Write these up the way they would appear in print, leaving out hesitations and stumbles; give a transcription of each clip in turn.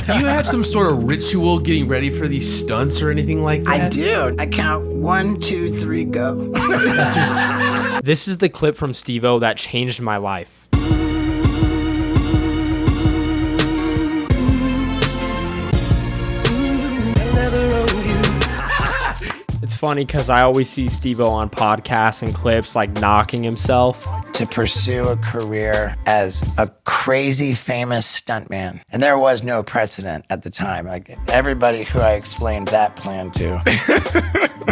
Do you have some sort of ritual getting ready for these stunts or anything like that? I do. I count 1, 2, 3, go. This is the clip from Steve-O that changed my life. It's funny because I always see Steve-O on podcasts and clips like knocking himself. To pursue a career as a crazy famous stuntman. And there was no precedent at the time. Like everybody who I explained that plan to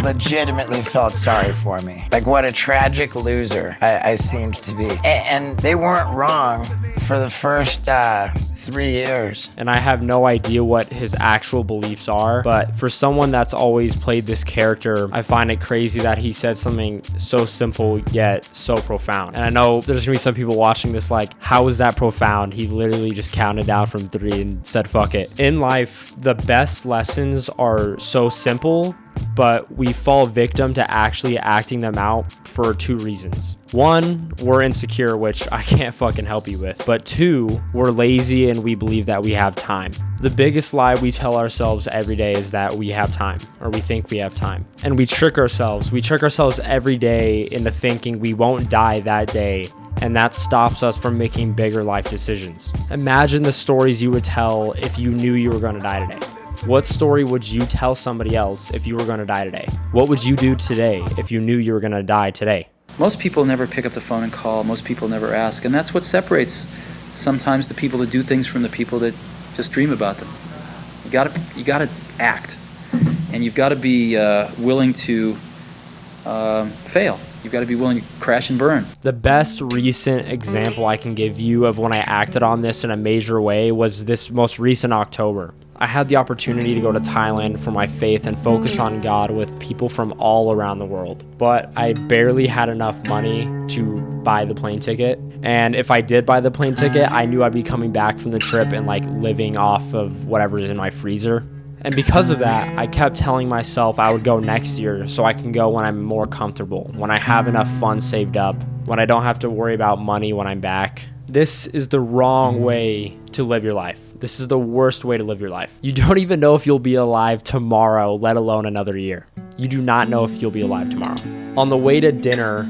legitimately felt sorry for me. Like what a tragic loser I seemed to be. And they weren't wrong for the first 3 years. And I have no idea what his actual beliefs are, but for someone that's always played this character, I find it crazy that he said something so simple yet so profound. And I know there's gonna be some people watching this like, how is that profound? He literally just counted down from 3 and said, fuck it. In life, the best lessons are so simple, but we fall victim to actually acting them out for 2 reasons. 1, we're insecure, which I can't fucking help you with. But 2, we're lazy and we believe that we have time. The biggest lie we tell ourselves every day is that we have time, or we think we have time. And we trick ourselves. We trick ourselves every day into thinking we won't die that day, and that stops us from making bigger life decisions. Imagine the stories you would tell if you knew you were going to die today. What story would you tell somebody else if you were going to die today? What would you do today if you knew you were going to die today? Most people never pick up the phone and call. Most people never ask. And that's what separates sometimes the people that do things from the people that just dream about them. You gotta act. And you've got to be willing to fail. You've got to be willing to crash and burn. The best recent example I can give you of when I acted on this in a major way was this most recent October. I had the opportunity to go to Thailand for my faith and focus on God with people from all around the world. But I barely had enough money to buy the plane ticket. And if I did buy the plane ticket, I knew I'd be coming back from the trip and like living off of whatever's in my freezer. And because of that, I kept telling myself I would go next year so I can go when I'm more comfortable, when I have enough funds saved up, when I don't have to worry about money when I'm back. This is the wrong way to live your life. This is the worst way to live your life. You don't even know if you'll be alive tomorrow, let alone another year. You do not know if you'll be alive tomorrow. On the way to dinner,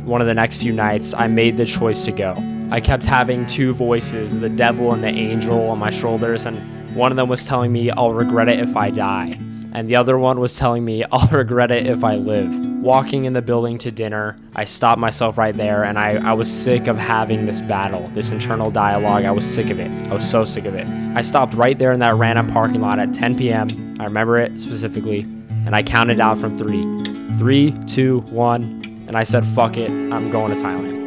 one of the next few nights, I made the choice to go. I kept having 2 voices, the devil and the angel on my shoulders, and one of them was telling me I'll regret it if I die. And the other one was telling me I'll regret it if I live. Walking in the building to dinner, I stopped myself right there, and I was sick of having this battle, this internal dialogue. I was sick of it. I was so sick of it. I stopped right there in that random parking lot at 10 p.m. I remember it specifically, and I counted down from 3. 3, 2, 1, and I said, fuck it, I'm going to Thailand.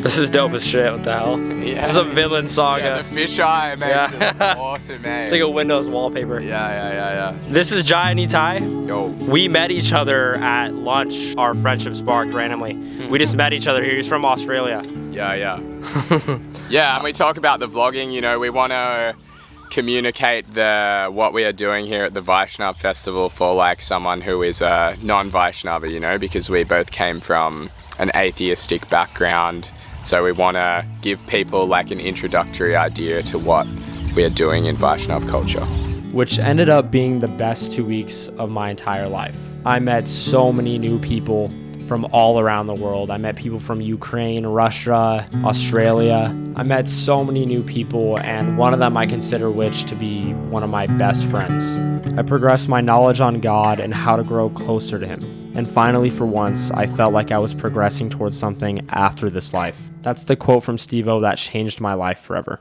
This is dope as shit, what the hell? Yeah. This is a villain saga. Yeah, the fisheye makes it awesome, man. It's like a Windows wallpaper. Yeah. This is Jai and Itai. Yo. We met each other at lunch. Our friendship sparked randomly. We just met each other here. He's from Australia. Yeah. Yeah, and we talk about the vlogging, you know, we want to communicate what we are doing here at the Vaishnav Festival for like someone who is a non-Vaishnava, you know, because we both came from an atheistic background. So we want to give people like an introductory idea to what we are doing in Vaishnav culture. Which ended up being the best 2 weeks of my entire life. I met so many new people from all around the world. I met people from Ukraine, Russia, Australia. I met so many new people, and one of them I consider which to be one of my best friends. I progressed my knowledge on God and how to grow closer to Him. And finally, for once, I felt like I was progressing towards something after this life. That's the quote from Steve-O that changed my life forever.